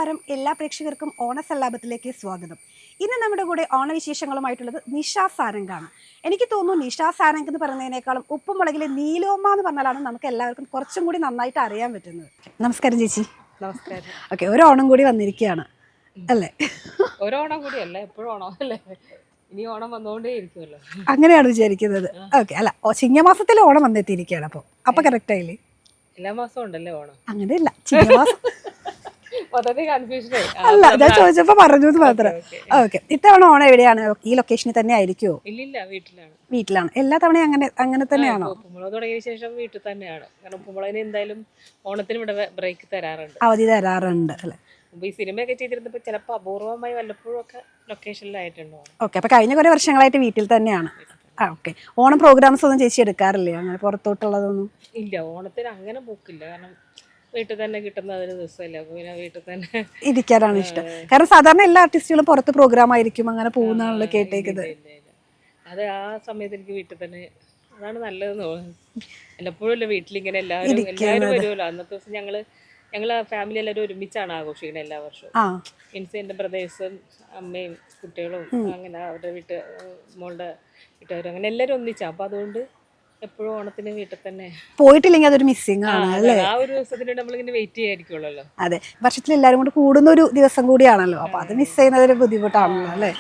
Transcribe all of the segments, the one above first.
നമസ്കാരം, എല്ലാ പ്രേക്ഷകർക്കും ഓണസല്ലാപത്തിലേക്ക് സ്വാഗതം. ഇന്ന് നമ്മുടെ കൂടെ ഓണവിശേഷങ്ങളുമായിട്ടുള്ളത് നിഷ സാരംഗാണ്. എനിക്ക് തോന്നുന്നു നിഷ സാരംഗ് എന്ന് പറയുന്നതിനേക്കാളും ഉപ്പുമുളകിലെ നീലോമ എന്ന് പറഞ്ഞാലാണ് നമുക്ക് എല്ലാവർക്കും കുറച്ചും കൂടി നന്നായിട്ട് അറിയാൻ പറ്റുന്നത്. നമസ്കാരം ചേച്ചി. നമസ്കാരം. ഓക്കെ, ഒരു ഓണം കൂടി വന്നിരിക്കുകയാണ് അല്ലേ? ഒരോണം കൂടിയല്ല, എപ്പോഴും ഓണം അല്ലേ? ഇനി ഓണം വന്നുകൊണ്ടേ ഇരിക്കുമല്ലോ. അങ്ങനെയാണ് വിചാരിക്കുന്നത്. ഓക്കെ, അല്ല ചിങ്ങമാസത്തിലെ ഓണം വന്നെത്തിയിരിക്കുകയാണ്. അപ്പൊ കറക്റ്റ് ആയില്ലേ? എല്ലാ മാസവും ഉണ്ടല്ലേ ഓണം? അങ്ങനെയല്ല, ചിങ്ങമാസം അല്ല, ഞാൻ ചോദിച്ചപ്പോ പറഞ്ഞു മാത്രം. ഓക്കെ, ഇത്തവണ ഓണം എവിടെയാണ്? ഈ ലൊക്കേഷനിൽ തന്നെ ആയിരിക്കുമോ? ഇല്ലില്ല, വീട്ടിലാണ്. എല്ലാ തവണയും അങ്ങനെ തന്നെയാണോ? ഉപ്പുമുളക് തുടങ്ങിയ ശേഷം വീട്ടിൽ തന്നെയാണ്. കാരണം ഉപ്പുമുളകിന് എന്തായാലും ഓണത്തിന് ഇവിടെ ബ്രേക്ക് തരാറുണ്ട്, അവധി തരാറുണ്ട് അല്ലെ? ഈ സിനിമയൊക്കെ ചെയ്തിരുന്നപ്പോ ചിലപ്പോ അപൂർവമായി വല്ലപ്പോഴും ഒക്കെ ലൊക്കേഷനിലായിട്ടുണ്ടോ. ഓക്കെ, അപ്പൊ കഴിഞ്ഞ കുറെ വർഷങ്ങളായിട്ട് വീട്ടിൽ തന്നെയാണ്. ഓക്കെ, ഓണം പ്രോഗ്രാംസ് ഒന്നും ചേച്ചി എടുക്കാറില്ലേ? അങ്ങനെ പുറത്തോട്ടുള്ളതൊന്നും ഇല്ല, ഓണത്തിന് അങ്ങനെ പോക്കില്ല. കാരണം വീട്ടിൽ തന്നെ കിട്ടുന്ന ഒരു ദിവസമല്ല, അപ്പൊ പിന്നെ വീട്ടിൽ തന്നെ ഇരിക്കാനാണ് ഇഷ്ടം. കാരണം സാധാരണ എല്ലാ ആർട്ടിസ്റ്റുകളും പുറത്ത് പ്രോഗ്രാം ആയിരിക്കും, അങ്ങനെ പോകുന്നതാണല്ലോ കേട്ടേക്കുന്നത്. അത് ആ സമയത്ത് എനിക്ക് വീട്ടിൽ തന്നെ അതാണ് നല്ലതെന്ന് തോന്നുന്നു. എല്ലപ്പോഴും വീട്ടിലിങ്ങനെ എല്ലാവരും വരുമല്ലോ. അന്നത്തെ ദിവസം ഞങ്ങൾ ഫാമിലി എല്ലാവരും ഒരുമിച്ചാണ് ആഘോഷിക്കുന്നത് എല്ലാ വർഷവും. മീൻസ് എൻ്റെ ബ്രദേഴ്സും അമ്മയും കുട്ടികളും അങ്ങനെ അവരുടെ മോളുടെ വീട്ടുകാരും അങ്ങനെ എല്ലാവരും ഒന്നിച്ചാണ്. അപ്പൊ അതുകൊണ്ട് എപ്പോഴും ഓണത്തിന് വീട്ടിൽ തന്നെ പോയിട്ടില്ലെങ്കിൽ അതൊരു മിസ്സിംഗ് ആണ് അല്ലേ? ആ ഒരു ദിവസത്തിന് നമ്മളിങ്ങനെ വെയിറ്റ് ചെയ്യായിരിക്കുമല്ലോ. അതെ, വർഷത്തിൽ എല്ലാവരും കൂടി കൂടുന്ന ഒരു ദിവസം കൂടിയാണല്ലോ. അപ്പൊ അത് മിസ് ചെയ്യുന്നത് ഒരു ബുദ്ധിമുട്ടാണല്ലോ അല്ലേ?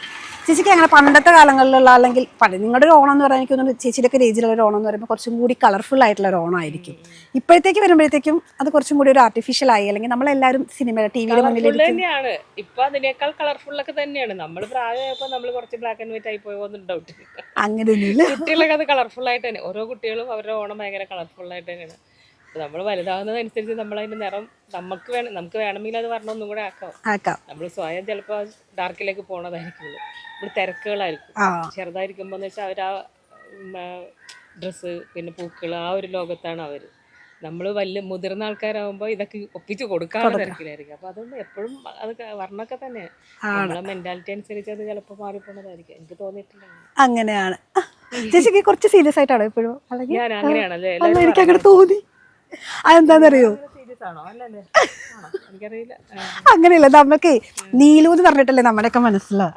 ചേച്ചിക്ക് അങ്ങനെ പണ്ടത്തെ കാലങ്ങളിലുള്ള, അല്ലെങ്കിൽ നിങ്ങളുടെ ഒരു ഓണം എന്ന് പറയാൻ എനിക്ക് തോന്നുന്നു ചേച്ചിയുടെ ഒക്കെ ഏജിലുള്ള ഒരു ഓണം എന്ന് പറയുമ്പോൾ കുറച്ചും കൂടി കളർഫുൾ ആയിട്ടുള്ള ഒരു ഓണം ആയിരിക്കും. ഇപ്പോഴത്തേക്ക് വരുമ്പോഴത്തേക്കും അത് കുറച്ചും കൂടി ഒരു ആർട്ടിഫിഷ്യൽ ആയി, അല്ലെങ്കിൽ നമ്മളെല്ലാവരും സിനിമ ടിവിയുടെ മുന്നിൽ തന്നെയാണ്. ഇപ്പൊ അതിനേക്കാൾ കളർഫുൾ ഒക്കെ തന്നെയാണ്. നമ്മൾ പ്രായമായപ്പോ നമ്മൾ കുറച്ച് ബ്ലാക്ക് ആൻഡ് വൈറ്റ് ആയി പോയോന്ന് ഡൗട്ട്. അങ്ങനെയൊന്നുമില്ല, കുട്ടികളൊക്കെ അത് കളർഫുൾ ആയിട്ട് തന്നെ, ഓരോ കുട്ടികളും അവരുടെ ഓണം ഭയങ്കര കളർഫുൾ ആയിട്ട് തന്നെയാണ്. നമ്മൾ വലുതാവുന്നതനുസരിച്ച് നമ്മളതിന്റെ നിറം നമുക്ക് വേണമെങ്കിൽ അത് പറഞ്ഞ ഒന്നും കൂടെ ആക്കാം. നമ്മൾ സ്വയം ചിലപ്പോൾ ഡാർക്കിലേക്ക് പോണതായിരിക്കുള്ളൂ. നമ്മൾ തിരക്കുകളായിരിക്കും. ചെറുതായിരിക്കുമ്പോൾ എന്ന് വെച്ചാൽ അവരാ ഡ്രസ്സ് പിന്നെ പൂക്കൾ ആ ഒരു ലോകത്താണ് അവര്. നമ്മൾ വലിയ മുതിർന്ന ആൾക്കാരാകുമ്പോൾ ഇതൊക്കെ ഒപ്പിച്ച് കൊടുക്കാനുള്ള തിരക്കിലായിരിക്കും. അപ്പൊ അതുകൊണ്ട് എപ്പോഴും അത് വർണ്ണൊക്കെ തന്നെയാണ്. നമ്മളെ മെന്റാലിറ്റി അനുസരിച്ച് അത് ചിലപ്പോൾ മാറിപ്പോണതായിരിക്കും. എനിക്ക് തോന്നിയിട്ടില്ല. അങ്ങനെയാണ്. ചേച്ചിക്ക് കുറച്ച് സീരിയസ് ആയിട്ടാണോ ഇപ്പോഴും? ഞാൻ അങ്ങനെയാണല്ലേ, എനിക്ക് അങ്ങനെ തോന്നി. അതെന്താന്നറിയോ? അങ്ങനെയല്ല, നമുക്ക് നീലു എന്ന് പറഞ്ഞിട്ടല്ലേ നമ്മുടെയൊക്കെ മനസ്സിലാവും.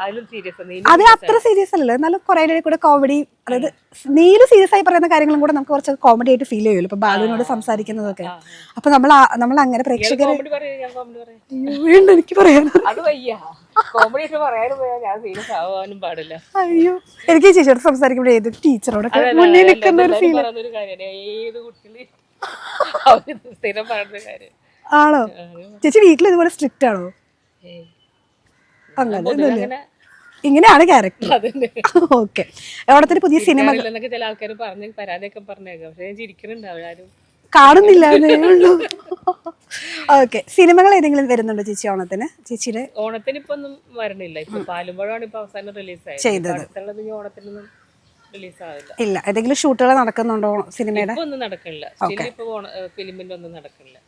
അത് അത്ര സീരിയസ് അല്ലല്ലോ, എന്നാലും കുറെ കൂടെ കോമഡി. അതായത് നീലു സീരിയസ് ആയി പറയുന്ന കാര്യങ്ങളും കൂടെ നമുക്ക് കുറച്ച് കോമഡി ആയിട്ട് ഫീൽ ചെയ്യുമല്ലോ ഇപ്പൊ ബാലുവിനോട് സംസാരിക്കുന്നതൊക്കെ. അപ്പൊ നമ്മൾ അങ്ങനെ പ്രേക്ഷകർ വീണ്ടും എനിക്ക് പറയാൻ അയ്യോ, എനിക്ക് ചേച്ചിയോട് സംസാരിക്കുമ്പോൾ ഏത് ടീച്ചറോടൊക്കെ മുന്നിൽ നിൽക്കുന്ന ഒരു ഫീൽ ആണോ? ചേച്ചി വീട്ടിൽ ഇതുപോലെ സ്ട്രിക്റ്റ് ആണോ? അങ്ങനെ ഇങ്ങനെയാണ് ക്യാരക്ടർ. ഓക്കെ, ഓണത്തിന് പുതിയ സിനിമ ചില ആൾക്കാർ പറഞ്ഞ് പരാതിയൊക്കെ പറഞ്ഞേക്കാം, പക്ഷെ ഞാൻ ചിരിക്കുന്നുണ്ട്, അവരാരും കാണുന്നില്ല. ഓക്കെ, സിനിമകൾ ഏതെങ്കിലും വരുന്നുണ്ടോ ചേച്ചി ഓണത്തിന്? ചേച്ചിയുടെ ഓണത്തിന് ഇപ്പൊ ഒന്നും വരണില്ല. ഇപ്പൊ പാലുമ്പഴമാണ് ഇപ്പൊ അവസാനം റിലീസ് ചെയ്തത്. ഓണത്തിനൊന്നും റിലീസ് ആവില്ല. ഇല്ല, ഏതെങ്കിലും ഷൂട്ടുകൾ നടക്കുന്നുണ്ടോ സിനിമയുടെ? ഒന്നും നടക്കണില്ല, ഫിലിമിന്റെ ഒന്നും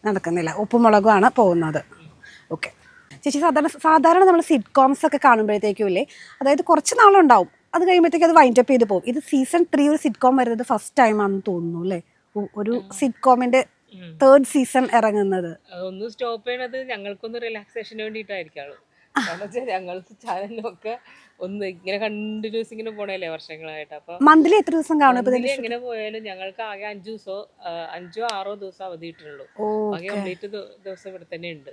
നടക്കുന്നില്ല. ഉപ്പുമുളകും ആണ് പോകുന്നത്. ഓക്കെ ചേച്ചി, സാധാരണ നമ്മൾ സിറ്റ്കോംസ് ഒക്കെ കാണുമ്പോഴത്തേക്കും ഇല്ലേ, അതായത് കുറച്ച് നാളുണ്ടാവും, അത് കഴിയുമ്പോഴത്തേക്ക് അത് വൈൻഡ് അപ്പ് ചെയ്ത് പോകും. ഇത് സീസൺ 3 ഒരു സിറ്റ്കോം വരുന്നത് ഫസ്റ്റ് ടൈം ആണെന്ന് തോന്നുന്നു അല്ലേ? ഒരു സിറ്റ്കോമിന്റെ 3rd സീസൺ ഇറങ്ങുന്നത്. ഒന്ന് സ്റ്റോപ്പ് ചെയ്യണത് ഞങ്ങൾക്കൊന്ന് റിലാക്സേഷന് വേണ്ടിയിട്ടായിരിക്കും. ഞങ്ങൾക്ക് ചാനലൊക്കെ ഒന്ന് ഇങ്ങനെ കണ്ടിന്യൂസ് ഇങ്ങനെ പോണല്ലേ വർഷങ്ങളായിട്ട്. അപ്പൊ മന്ത്ലി എത്ര ദിവസം കാണും? എങ്ങനെ പോയാലും ഞങ്ങൾക്ക് ആകെ 5 6 ദിവസം അവധി കിട്ടുള്ളൂ. ആകെ കംപ്ലീറ്റ് ദിവസം ഇവിടെ തന്നെ ഉണ്ട്.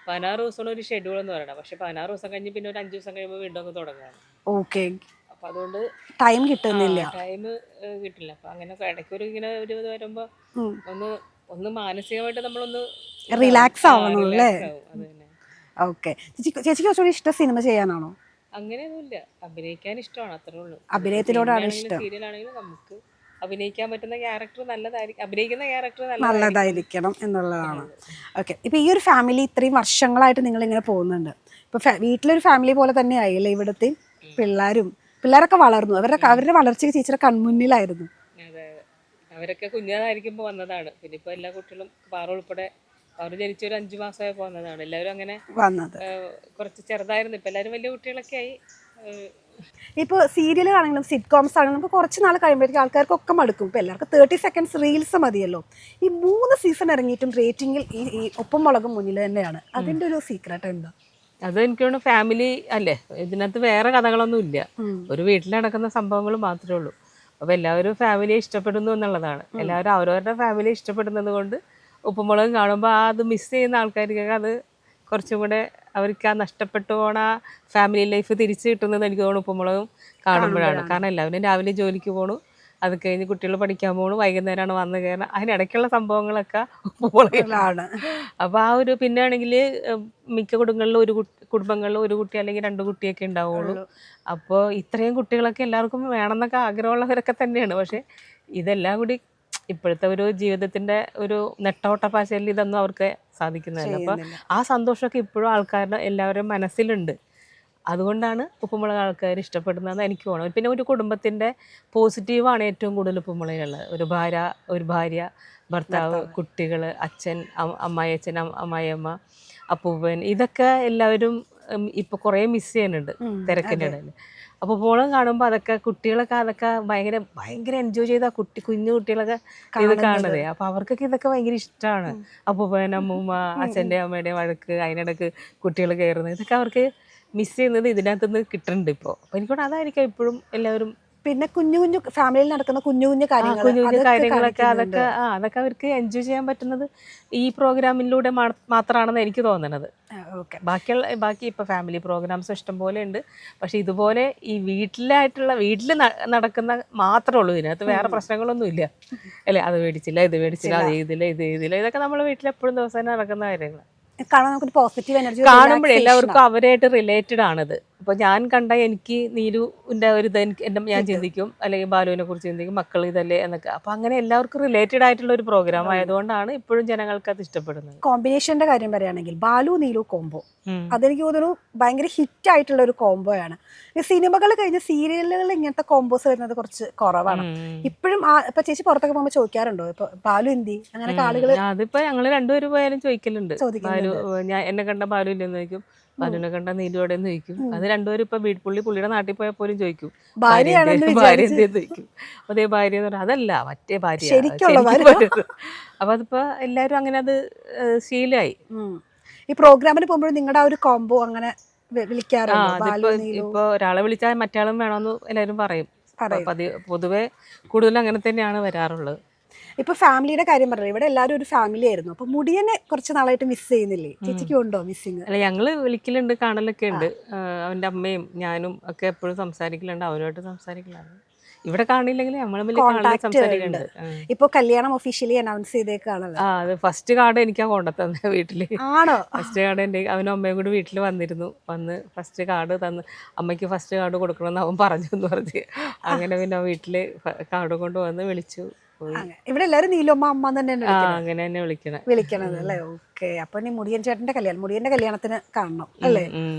16 ദിവസമാണ് ഒരു ഷെഡ്യൂൾ എന്ന് പറയണം. പക്ഷെ 16 ദിവസം കഴിഞ്ഞ് പിന്നെ ഒരു 5 ദിവസം കഴിയുമ്പോൾ വീണ്ടും അങ്ങ് തുടങ്ങാണ്. ഓക്കെ, അപ്പൊ അതുകൊണ്ട് ടൈം കിട്ടുന്നില്ല. അപ്പൊ അങ്ങനെ ഇടയ്ക്കൊരു ഇങ്ങനെ ഒരു വരുമ്പോ ഒന്ന് മാനസികമായിട്ട് നമ്മളൊന്ന് റിലാക്സ് ആവണം അല്ലേ? ഓക്കെ, ചേച്ചിക്ക് കുറച്ചുകൂടി ഇഷ്ടം സിനിമ ചെയ്യാനാണോ? അങ്ങനെയൊന്നുമില്ല, അഭിനയിക്കാൻ ഇഷ്ടമാണ്, അത്രേ ഉള്ളൂ. അഭിനയത്തിനോടാണ് ഇഷ്ടം. സീരിയലാണെങ്കിലും നമുക്ക് അഭിനയിക്കാൻ പറ്റുന്ന ക്യാരക്ടർ നല്ലതായിരിക്കും, അഭിനയിക്കുന്ന ക്യാരക്ടർ നല്ലതായിരിക്കണം എന്നുള്ളതാണ്. ഓക്കെ, ഇപ്പൊ ഈ ഒരു ഫാമിലി ഇത്രയും വർഷങ്ങളായിട്ട് നിങ്ങൾ ഇങ്ങനെ പോകുന്നുണ്ട്. ഇപ്പൊ വീട്ടിലൊരു ഫാമിലി പോലെ തന്നെ ആയില്ലേ ഇവിടുത്തെ പിള്ളേരൊക്കെ വളർന്നു, അവരുടെ വളർച്ചയ്ക്ക് ചേച്ചിയുടെ കൺമുന്നിലായിരുന്നു. അതെ, അവരൊക്കെ കുഞ്ഞതായിരിക്കുമ്പോ വന്നതാണ്. പിന്നെ ഇപ്പൊ എല്ലാ കുട്ടികളും പാറ ഉൾപ്പെടെ അവർ ജനിച്ചൊരു 5 മാസമായപ്പോ വന്നതാണ്. എല്ലാവരും അങ്ങനെ വന്നത് കുറച്ച് ചെറുതായിരുന്നു. ഇപ്പൊ എല്ലാവരും വലിയ കുട്ടികളൊക്കെ ആയി. ഇപ്പോൾ സീരിയലുകളാണെങ്കിലും സിറ്റ്കോംസ് ആണെങ്കിലും നമുക്ക് കുറച്ച് നാൾ കഴിയുമ്പോഴേക്കും ആൾക്കാർക്കൊക്കെ മടുക്കും. ഇപ്പോൾ എല്ലാവർക്കും 30 സെക്കൻഡ്സ് റീൽസ് മതിയല്ലോ. ഈ 3 സീസൺ ഇറങ്ങിയിട്ടും റേറ്റിംഗിൽ ഈ ഒപ്പം മുളകും മുന്നിൽ തന്നെയാണ്. അതിൻ്റെ ഒരു സീക്രട്ട് എന്താ? അത് എനിക്ക് തോന്നുന്നു ഫാമിലി അല്ലേ, ഇതിനകത്ത് വേറെ കഥകളൊന്നും ഇല്ല, ഒരു വീട്ടിൽ നടക്കുന്ന സംഭവങ്ങൾ മാത്രമേ ഉള്ളൂ. അപ്പോൾ എല്ലാവരും ഫാമിലിയെ ഇഷ്ടപ്പെടുന്നു എന്നുള്ളതാണ്. എല്ലാവരും അവരവരുടെ ഫാമിലിയെ ഇഷ്ടപ്പെടുന്നത് കൊണ്ട് ഉപ്പുമുളകും കാണുമ്പോൾ അത് മിസ് ചെയ്യുന്ന ആൾക്കാർക്കൊക്കെ അത് കുറച്ചും കൂടെ അവർക്ക് ആ നഷ്ടപ്പെട്ടു പോണ ഫാമിലി ലൈഫ് തിരിച്ചു കിട്ടുന്നത് എനിക്ക് തോന്നുന്നു ഉപ്പുമുളകും കാണുമ്പോഴാണ്. കാരണം എല്ലാവരും രാവിലെ ജോലിക്ക് പോകണു, അത് കഴിഞ്ഞ് കുട്ടികൾ പഠിക്കാൻ പോകണു, വൈകുന്നേരമാണ് വന്ന് കയറണം, അതിനിടയ്ക്കുള്ള സംഭവങ്ങളൊക്കെ ഉപ്പുമുളകിലാണ്. അപ്പോൾ ആ ഒരു പിന്നെ ആണെങ്കിൽ മിക്ക കുടുംബങ്ങളിലും ഒരു കുട്ടി അല്ലെങ്കിൽ 2 കുട്ടിയൊക്കെ ഉണ്ടാവുള്ളൂ. അപ്പോൾ ഇത്രയും കുട്ടികളൊക്കെ എല്ലാവർക്കും വേണമെന്നൊക്കെ ആഗ്രഹമുള്ളവരൊക്കെ തന്നെയാണ്. പക്ഷേ ഇതെല്ലാം കൂടി ഇപ്പോഴത്തെ ഒരു ജീവിതത്തിന്റെ ഒരു നെട്ടോട്ടപ്പാശയിൽ ഇതൊന്നും അവർക്ക് സാധിക്കുന്നതല്ല. അപ്പോൾ ആ സന്തോഷമൊക്കെ ഇപ്പോഴും ആൾക്കാരുടെ എല്ലാവരുടെയും മനസ്സിലുണ്ട്. അതുകൊണ്ടാണ് ഉപ്പുമുളക് ആൾക്കാർ ഇഷ്ടപ്പെടുന്നത് എനിക്ക് തോന്നുന്നു. പിന്നെ ഒരു കുടുംബത്തിന്റെ പോസിറ്റീവാണ് ഏറ്റവും കൂടുതൽ ഉപ്പുമുളകുള്ളത്. ഒരു ഭാര്യ, ഭർത്താവ്, കുട്ടികൾ, അച്ഛൻ, അമ്മായിയച്ഛൻ, അമ്മായിയമ്മ, അപ്പൂപ്പൻ, ഇതൊക്കെ എല്ലാവരും ഇപ്പൊ കുറേ മിസ് ചെയ്യുന്നുണ്ട് തിരക്കിൻ്റെ ഇടയിൽ. അപ്പോൾ മുളക് കാണുമ്പോൾ കുട്ടികളൊക്കെ അതൊക്കെ ഭയങ്കര എൻജോയ് ചെയ്ത കുഞ്ഞു കുട്ടികളൊക്കെ ഇത് കാണുന്നത്. അപ്പോൾ അവർക്കൊക്കെ ഇതൊക്കെ ഭയങ്കര ഇഷ്ടമാണ്. അപ്പൂപ്പൻ, അമ്മൂമ്മ, അച്ഛൻ്റെ അമ്മയുടെയും വഴക്ക്, അതിനിടക്ക് കുട്ടികൾ കയറുന്നത്, ഇതൊക്കെ അവർക്ക് മിസ് ചെയ്യുന്നത് ഇതിനകത്തുനിന്ന് കിട്ടുന്നുണ്ട് ഇപ്പോൾ. അപ്പോൾ എനിക്കോട് അതായിരിക്കും ഇപ്പോഴും എല്ലാവരും. പിന്നെ കുഞ്ഞു ഫാമിലിയിൽ നടക്കുന്ന കുഞ്ഞു കാര്യങ്ങളൊക്കെ അതൊക്കെ അവർക്ക് എൻജോയ് ചെയ്യാൻ പറ്റുന്നത് ഈ പ്രോഗ്രാമിലൂടെ മാത്രമാണെന്ന് എനിക്ക് തോന്നുന്നത്. ബാക്കി ഇപ്പൊ ഫാമിലി പ്രോഗ്രാംസ് ഇഷ്ടം പോലെ ഉണ്ട്. പക്ഷെ ഇതുപോലെ ഈ വീട്ടിൽ നടക്കുന്ന മാത്രമേ ഉള്ളൂ. ഇതിനകത്ത് വേറെ പ്രശ്നങ്ങളൊന്നും ഇല്ല അല്ലേ. അത് മേടിച്ചില്ല, ഇത് മേടിച്ചില്ല, അത് ചെയ്തില്ല, ഇത് ചെയ്തില്ല, ഇതൊക്കെ നമ്മുടെ വീട്ടിൽ എപ്പോഴും ദിവസം നടക്കുന്ന കാര്യങ്ങൾ. കാണുമ്പോഴേ എല്ലാവർക്കും അവരായിട്ട് റിലേറ്റഡ് ആണിത്. അപ്പൊ ഞാൻ കണ്ട എനിക്ക് നീലുവിന്റെ ഒരു ഇത് ഞാൻ ചിന്തിക്കും, അല്ലെങ്കിൽ ബാലുവിനെ കുറിച്ച് ചിന്തിക്കും, മക്കൾ ഇതല്ലേ എന്നൊക്കെ. അപ്പൊ അങ്ങനെ എല്ലാവർക്കും റിലേറ്റഡ് ആയിട്ടുള്ള ഒരു പ്രോഗ്രാം ആയതുകൊണ്ടാണ് ഇപ്പോഴും ജനങ്ങൾക്ക് അത് ഇഷ്ടപ്പെടുന്നത്. കോമ്പിനേഷന്റെ കാര്യം പറയുകയാണെങ്കിൽ ബാലു നീലു കോംബോ അതെനിക്ക് തോന്നുന്നു ഭയങ്കര ഹിറ്റ് ആയിട്ടുള്ള ഒരു കോംബോയാണ്. ഈ സിനിമകൾ കഴിഞ്ഞ് സീരിയലുകൾ ഇങ്ങനത്തെ കോംബോസ് വരുന്നത് കുറച്ച് കുറവാണ് ഇപ്പോഴും. ഇപ്പൊ ചേച്ചി പുറത്തൊക്കെ പോകുമ്പോൾ ചോദിക്കാറുണ്ടോ ഇപ്പൊ ബാലു എന്തി അങ്ങനെയൊക്കെ ആളുകൾ? അതിപ്പോ ഞങ്ങള് രണ്ടുപേരും പോയാലും ചോദിക്കലുണ്ട്. എന്നെ കണ്ട ബാലു ഇല്ലെന്ന് ചോദിക്കും, ബാലുവിനെ കണ്ട നീലുവോടെ ചോദിക്കും. അത് രണ്ടുപേരും ഇപ്പൊ പുള്ളിയുടെ നാട്ടിൽ പോയാൽ പോലും ചോദിക്കും ഭാര്യ എന്തേന്ന് ചോദിക്കും. അതേ ഭാര്യ എന്ന് പറഞ്ഞാൽ അതല്ല മറ്റേ ഭാര്യ. അപ്പൊ അതിപ്പോ എല്ലാരും അങ്ങനെ അത് ശീലമായി. ഈ പ്രോഗ്രാമിന് പോകുമ്പോഴും നിങ്ങളുടെ ആ ഒരു കോംബോ അങ്ങനെ വിളിക്കാറുണ്ട്? ഇപ്പൊ ഒരാളെ വിളിച്ചാൽ മറ്റയാളും വേണമെന്ന് എല്ലാരും പറയും. പൊതുവെ കൂടുതലും അങ്ങനെ തന്നെയാണ് വരാറുള്ളത്. ഇപ്പൊ ഫാമിലിയുടെ കാര്യം പറഞ്ഞു, ഇവിടെ എല്ലാവരും ഒരു ഫാമിലി ആയിരുന്നു. അപ്പൊ മുടിയനെ കുറച്ച് നാളായിട്ട് മിസ് ചെയ്യുന്നില്ലേ? ചേച്ചിക്ക് ഉണ്ടോ മിസ്സിങ്? അല്ല, ഞങ്ങള് വിളിക്കലുണ്ട്, കാണലൊക്കെ ഉണ്ട്. അവന്റെ അമ്മയും ഞാനും ഒക്കെ എപ്പോഴും സംസാരിക്കലുണ്ട്, അവരുമായിട്ട് സംസാരിക്കലാണ്. ഇവിടെ കാണില്ലെങ്കിൽ നമ്മളെ സംസാരിക്കുന്നുണ്ട്. ഇപ്പൊ കല്യാണം ഒഫീഷ്യലി അനൗൺസ് ചെയ്തേക്കാണല്ലോ. അത് ഫസ്റ്റ് കാർഡ് എനിക്കാ കൊണ്ടുതന്നെ വീട്ടില്. ആണോ? ഫസ്റ്റ് കാർഡ് എന്റെ അവനും അമ്മയും കൂടി വീട്ടിൽ വന്ന് ഫസ്റ്റ് കാർഡ് തന്ന്, അമ്മയ്ക്ക് ഫസ്റ്റ് കാർഡ് കൊടുക്കണമെന്ന് അവൻ പറഞ്ഞു എന്ന് പറഞ്ഞ് അങ്ങനെ പിന്നെ വീട്ടില് കാർഡ് കൊണ്ടുവന്ന് വിളിച്ചു. ഇവിടെ എല്ലാരും നീലമ്മ അമ്മ തന്നെ അങ്ങനെ തന്നെ വിളിക്കണത് അല്ലേ? ഓക്കെ. അപ്പൊ നീ മുടിയന്റെ കല്യാണത്തിന് കാണണം അല്ലേ?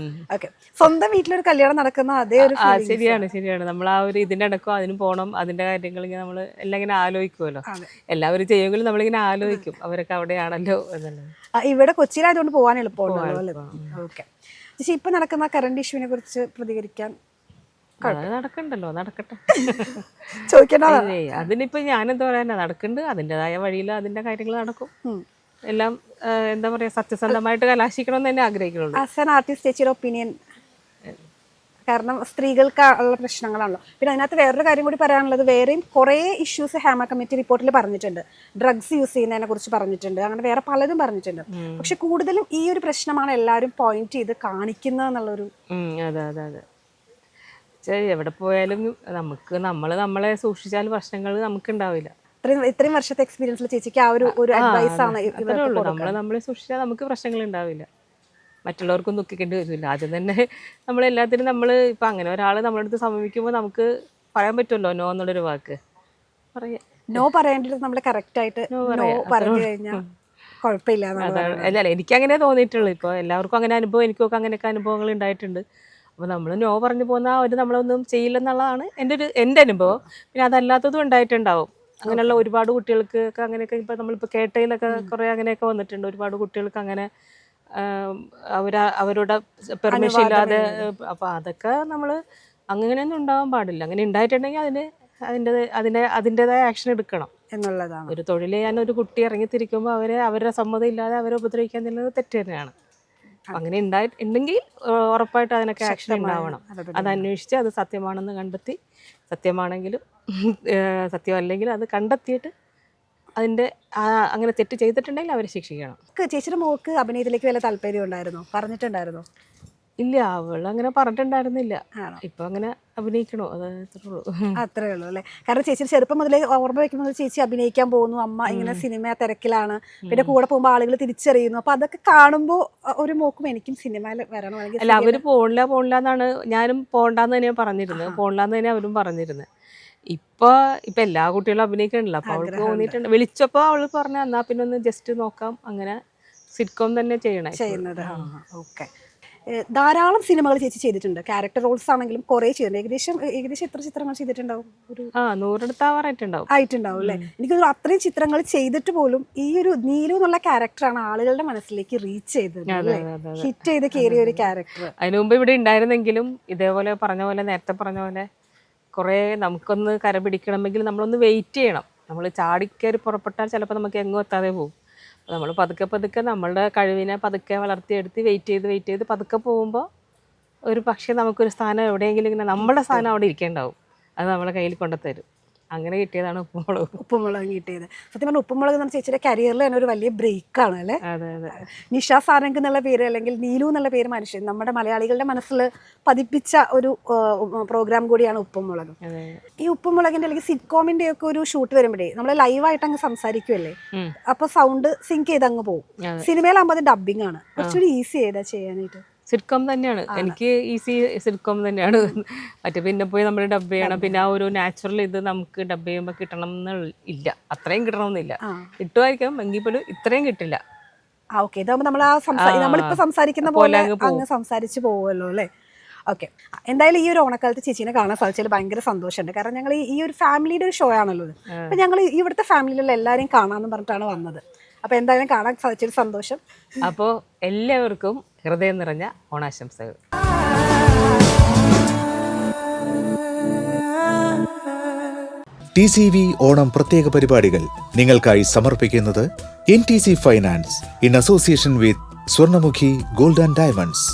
ഓക്കെ. സ്വന്തം വീട്ടിലൊരു കല്യാണം നടക്കുന്ന അതേ ഒരു ശരിയാണ്. നമ്മൾ ആ ഒരു ഇതിന്റെ ഇടക്കും അതിന് പോകണം, അതിന്റെ കാര്യങ്ങൾ ഇങ്ങനെ നമ്മൾ എല്ലാം ഇങ്ങനെ ആലോചിക്കുമല്ലോ. എല്ലാവരും ചെയ്യുമെങ്കിലും നമ്മളിങ്ങനെ ആലോചിക്കും അവരൊക്കെ അവിടെയാണല്ലോ എന്നുള്ളത്. ഇവിടെ കൊച്ചിയിലായതുകൊണ്ട് പോകാൻ എളുപ്പമുണ്ടല്ലോ അല്ലേ? ഓക്കെ. ചേച്ചി ഇപ്പൊ നടക്കുന്ന കറണ്ട് ഇഷ്യൂവിനെ കുറിച്ച് പ്രതികരിക്കാൻ നടക്കണ്ടല്ലോ, നടക്കട്ടെ. ചോദിക്കണ്ട. അതിനിപ്പോ ഞാനെന്താ പറയാനാ, നടക്കുന്നുണ്ട്, അതിൻ്റെതായ വഴിയിൽ അതിന്റെ കാര്യങ്ങൾ നടക്കും. എല്ലാം എന്താ പറയാ, സത്യസന്ധമായിട്ട് കലാശിക്കണം തന്നെ ആഗ്രഹിക്കുന്നുള്ളൂ. ആസ് ആൻ ആർട്ടിസ്റ്റ് ചേച്ചിയുടെ ഒപ്പീനിയൻ, കാരണം സ്ത്രീകൾക്ക് ഉള്ള പ്രശ്നങ്ങളാണല്ലോ. പിന്നെ അതിനകത്ത് വേറൊരു കാര്യം കൂടി പറയാനുള്ളത്, വേറെയും കുറേ ഇഷ്യൂസ് ഹേമ കമ്മിറ്റി റിപ്പോർട്ടിൽ പറഞ്ഞിട്ടുണ്ട്. ഡ്രഗ്സ് യൂസ് ചെയ്യുന്നതിനെ കുറിച്ച് പറഞ്ഞിട്ടുണ്ട്, അങ്ങനെ വേറെ പലതും പറഞ്ഞിട്ടുണ്ട്. പക്ഷെ കൂടുതലും ഈ ഒരു പ്രശ്നമാണ് എല്ലാവരും പോയിന്റ് ചെയ്ത് കാണിക്കുന്നത് എന്നുള്ളൊരു. അതെ. എവിടെ പോയാലും നമ്മളെ സൂക്ഷിച്ചാൽ പ്രശ്നങ്ങൾ നമുക്ക് ഉണ്ടാവില്ല. ഇത്രയും വർഷത്തെ എക്സ്പീരിയൻസിൽ ചേച്ചിക്ക് ആ ഒരു അഡ്വൈസ് ആണ് നമ്മളെ സൂക്ഷിച്ചാൽ നമുക്ക് പ്രശ്നങ്ങൾ ഉണ്ടാവില്ല, മറ്റുള്ളവർക്കും ദുഃഖിക്കേണ്ടി വരില്ല. ആദ്യം തന്നെ നമ്മളെല്ലാത്തിനും ഇപ്പൊ അങ്ങനെ ഒരാൾ നമ്മുടെ അടുത്ത് സമീപിക്കുമ്പോൾ നമുക്ക് പറയാൻ പറ്റുമല്ലോ നോ എന്നുള്ളൊരു വാക്ക് പറയാം. നോ പറയേണ്ടത് നമ്മൾ കറക്റ്റ് ആയിട്ട് പറഞ്ഞു കഴിഞ്ഞാൽ കുഴപ്പമില്ല. അല്ല, എനിക്കങ്ങനെ തോന്നിയിട്ടുള്ളൂ. ഇപ്പൊ എല്ലാവർക്കും അങ്ങനെ അനുഭവം, എനിക്കൊക്കെ അങ്ങനെയൊക്കെ അനുഭവങ്ങൾ ഉണ്ടായിട്ടുണ്ട്. അപ്പോൾ നമ്മൾ നോ പറഞ്ഞു പോകുന്ന അവർ നമ്മളൊന്നും ചെയ്യില്ലെന്നുള്ളതാണ് എൻ്റെ അനുഭവം. പിന്നെ അതല്ലാത്തതും ഉണ്ടായിട്ടുണ്ടാവും. അങ്ങനെയുള്ള ഒരുപാട് കുട്ടികൾക്ക് ഒക്കെ അങ്ങനെയൊക്കെ ഇപ്പം നമ്മളിപ്പോൾ കേട്ടയിലൊക്കെ കുറേ അങ്ങനെയൊക്കെ വന്നിട്ടുണ്ട്. ഒരുപാട് കുട്ടികൾക്ക് അങ്ങനെ അവരുടെ പെർമിഷൻ ഇല്ലാതെ. അപ്പോൾ അതൊക്കെ നമ്മൾ അങ്ങനെയൊന്നും ഉണ്ടാവാൻ പാടില്ല. അങ്ങനെ ഉണ്ടായിട്ടുണ്ടെങ്കിൽ അതിൻ്റെതായ ആക്ഷൻ എടുക്കണം എന്നുള്ളതാണ്. ഒരു തൊഴിൽ ചെയ്യാൻ ഒരു കുട്ടി ഇറങ്ങിത്തിരിക്കുമ്പോൾ അവരുടെ സമ്മതം ഇല്ലാതെ അവരെ ഉപദ്രവിക്കാൻ എന്നുള്ളത് തെറ്റ് തന്നെയാണ്. അങ്ങനെ ഉണ്ടെങ്കിൽ ഉറപ്പായിട്ട് അതിനൊക്കെ ആക്ഷൻ ഉണ്ടാവണം. അത് അന്വേഷിച്ച് അത് സത്യമാണെന്ന് കണ്ടെത്തി, സത്യമാണെങ്കിലും സത്യമല്ലെങ്കിലും അത് കണ്ടെത്തിയിട്ട് അങ്ങനെ തെറ്റ് ചെയ്തിട്ടുണ്ടെങ്കിൽ അവരെ ശിക്ഷിക്കണം. ചേച്ചിയുടെ മോൾക്ക് അഭിനയത്തിലേക്ക് വല്ല താല്പര്യം ഉണ്ടായിരുന്നോ? പറഞ്ഞിട്ടുണ്ടായിരുന്നോ? ഇല്ല, അവൾ അങ്ങനെ പറഞ്ഞിട്ടുണ്ടായിരുന്നില്ല. ഇപ്പൊ അങ്ങനെ അഭിനയിക്കണോ, അത് അത്രേ ഉള്ളൂ അല്ലേ? കാരണം ചേച്ചി ചെറുപ്പം മുതലേ ഓർമ്മ വെക്കുമ്പോൾ ചേച്ചി അഭിനയിക്കാൻ പോകുന്നു, അമ്മ ഇങ്ങനെ സിനിമ തിരക്കിലാണ്, പിന്നെ കൂടെ പോകുമ്പോൾ ആളുകൾ തിരിച്ചറിയുന്നു. അപ്പൊ അതൊക്കെ കാണുമ്പോൾ ഒരു മോക്കും എനിക്കും സിനിമയിൽ വരണം. അല്ല, അവര് പോണില്ല എന്നാണ് ഞാനും പോണ്ടെന്ന് തന്നെയാണ് പറഞ്ഞിരുന്നത്, പോണില്ലാന്ന് തന്നെ അവരും പറഞ്ഞിരുന്നത്. ഇപ്പൊ എല്ലാ കുട്ടികളും അഭിനയിക്കണല്ലോ. അപ്പൊ അവൾക്ക് തോന്നിയിട്ടുണ്ട്, വിളിച്ചപ്പോ അവള് പറഞ്ഞ എന്നാ പിന്നെ ഒന്ന് ജസ്റ്റ് നോക്കാം, അങ്ങനെ സിറ്റ്കോം തന്നെ ചെയ്യുന്നത്. ഓക്കെ. ധാരാളം സിനിമകൾ ചേച്ചി ചെയ്തിട്ടുണ്ട്, ക്യാരക്ടർ റോൾസ് ആണെങ്കിലും കുറെ ചെയ്തിട്ടുണ്ട്. ഏകദേശം എത്ര ചിത്രങ്ങൾ ചെയ്തിട്ടുണ്ടാവും? ഒരു 100 ആയിട്ടുണ്ടാവും അല്ലേ? എനിക്ക് അത്രയും ചിത്രങ്ങൾ ചെയ്തിട്ട് പോലും ഈ ഒരു നീലു എന്നുള്ള ക്യാരക്ടറാണ് ആളുകളുടെ മനസ്സിലേക്ക് റീച്ച് ചെയ്തത്, ഹിറ്റ് ചെയ്ത് കയറിയ ഒരു ക്യാരക്ടർ. അതിനു മുമ്പ് ഇവിടെ ഉണ്ടായിരുന്നെങ്കിലും ഇതേപോലെ നേരത്തെ പറഞ്ഞ പോലെ കുറെ നമുക്കൊന്ന് കര പിടിക്കണമെങ്കിൽ നമ്മളൊന്ന് വെയിറ്റ് ചെയ്യണം. നമ്മൾ ചാടിക്കയറി പുറപ്പെട്ടാൽ ചിലപ്പോൾ നമുക്ക് എങ്ങും എത്താതെ പോകും. നമ്മൾ പതുക്കെ നമ്മളുടെ കഴിവിനെ പതുക്കെ വളർത്തിയെടുത്ത് വെയിറ്റ് ചെയ്ത് പതുക്കെ പോകുമ്പോൾ ഒരു പക്ഷേ നമുക്കൊരു സ്ഥാനം എവിടെയെങ്കിലും ഇങ്ങനെ നമ്മുടെ സ്ഥാനം അവിടെ ഇരിക്കേണ്ടാവും. അത് നമ്മളെ കയ്യിൽ കൊണ്ടുത്തരും. അങ്ങനെ കിട്ടിയതാണ് ഉപ്പുമുളക് കിട്ടിയത്. സത്യം പറഞ്ഞാൽ ഉപ്പുമുളക് എന്ന് പറഞ്ഞാൽ ചേച്ചിയുടെ കരിയറിൽ തന്നെ ഒരു വലിയ ബ്രേക്കാണ് അല്ലേ? അതെ. നിഷ സാരംഗ് എന്നുള്ള പേര് അല്ലെങ്കിൽ നീലു എന്നുള്ള പേര് നമ്മുടെ മലയാളികളുടെ മനസ്സിൽ പതിപ്പിച്ച ഒരു പ്രോഗ്രാം കൂടിയാണ് ഉപ്പുമുളക്. ഈ ഉപ്പുമുളകിന്റെ അല്ലെങ്കിൽ സിറ്റ്കോമിന്റെ ഒക്കെ ഒരു ഷൂട്ട് വരുമ്പോഴേ നമ്മൾ ലൈവായിട്ട് അങ്ങ് സംസാരിക്കുമല്ലേ, അപ്പൊ സൗണ്ട് സിങ്ക് ചെയ്ത് അങ്ങ് പോകും. സിനിമയിലാകുമ്പോൾ അത് ഡബിങ് ആണ്, കുറച്ചുകൂടി ഈസി ചെയ്താ ചെയ്യാനായിട്ട്. സിറ്റ്കോം തന്നെയാണ് എനിക്ക് ഈസി, സിറ്റ്കോം തന്നെയാണ്. മറ്റേ പിന്നെ പോയി നമ്മൾ ഡബ് ചെയ്യണം, പിന്നെ ആ ഒരു നാച്ചുറൽ ഇത് നമുക്ക് ഡബ് ചെയ്യുമ്പോൾ കിട്ടണം എന്നില്ല, അത്രയും കിട്ടണമെന്നില്ല. കിട്ടുമായിരിക്കും എങ്കിൽ പോലും ഇത്രയും കിട്ടില്ല. ഓക്കെ, ഇതാകുമ്പോൾ നമ്മൾ നമ്മളിപ്പോൾ സംസാരിക്കുന്ന പോലെ അങ്ങ് സംസാരിച്ച് പോകുമല്ലോ അല്ലേ? ഓക്കെ. എന്തായാലും ഈ ഒരു ഓണക്കാലത്ത് ചേച്ചീനെ കാണാൻ സാധിച്ചാൽ ഭയങ്കര സന്തോഷമുണ്ട്. കാരണം ഞങ്ങൾ ഈ ഒരു ഫാമിലിയുടെ ഒരു ഷോ ആണല്ലോ, അപ്പം ഞങ്ങൾ ഇവിടുത്തെ ഫാമിലിയിലുള്ള എല്ലാവരെയും കാണാമെന്ന് പറഞ്ഞിട്ടാണ് വന്നത്. അപ്പോൾ എന്തായാലും കാണാൻ സാധിച്ചൊരു സന്തോഷം. അപ്പോൾ എല്ലാവർക്കും ഹൃദയം നിറഞ്ഞ ഓണാശംസകൾ. TCV ഓണം പ്രത്യേക പരിപാടികൾ നിങ്ങൾക്കായി സമർപ്പിക്കുന്നത് NTC finance in association with Swarnamukhi gold and diamonds.